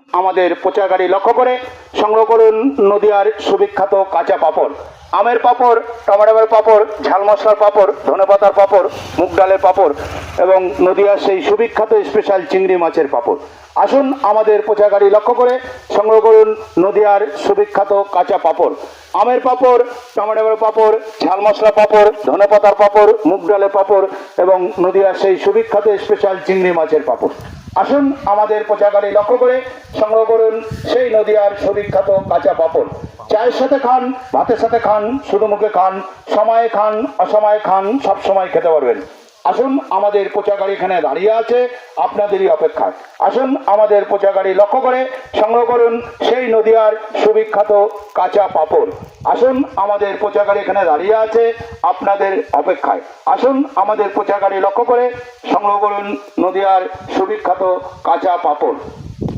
আমাদের প্রচার গাড়ি লক্ষ্য করে সংগ্রহ করুন নদিয়ার সুবিখ্যাত কাঁচা পাঁপড়, আমের পাঁপড়, টমেটোর পাঁপড়, ঝাল মশলার পাঁপড়, ধনেপাতার পাঁপড়, মুগ ডালের পাঁপড় এবং নদিয়ার সেই সুবিখ্যাত স্পেশাল চিংড়ি মাছের পাঁপড়। আসুন আমাদের প্রচার গাড়ি লক্ষ্য করে সংগ্রহ করুন নদিয়ার সুবিখ্যাত কাঁচা পাঁপড়, আমের পাঁপড়, টমেটোর পাঁপড়, ঝাল মশলা পাঁপড়, ধনেপাতার পাঁপড়, মুগ ডালের পাঁপড় এবং নদিয়ার সেই সুবিখ্যাত স্পেশাল চিংড়ি মাছের পাঁপড়। আসুন আমাদের প্রচার গাড়ি লক্ষ্য করে সংগ্রহ করুন সেই নদিয়ার সুবিখ্যাত কাঁচা পাঁপড়। চায়ের সাথে খান, ভাতের সাথে খান, শুধু মুখে খান, সময়ে খান, অসময়ে খান, সব সময় খেতে পারবেন। আসুন আমাদের প্রচার গাড়ি এখানে দাঁড়িয়ে আছে আপনাদেরই অপেক্ষায়। আসুন আমাদের প্রচার গাড়ি লক্ষ্য করে সংগ্রহ করুন সেই নদিয়ার সুবিখ্যাত কাঁচা পাঁপড়। আসুন আমাদের প্রচার গাড়ি এখানে দাঁড়িয়ে আছে আপনাদের অপেক্ষায়। আসুন আমাদের প্রচার গাড়ি লক্ষ্য করে সংগ্রহ করুন নদিয়ার সুবিখ্যাত কাঁচা পাঁপড়।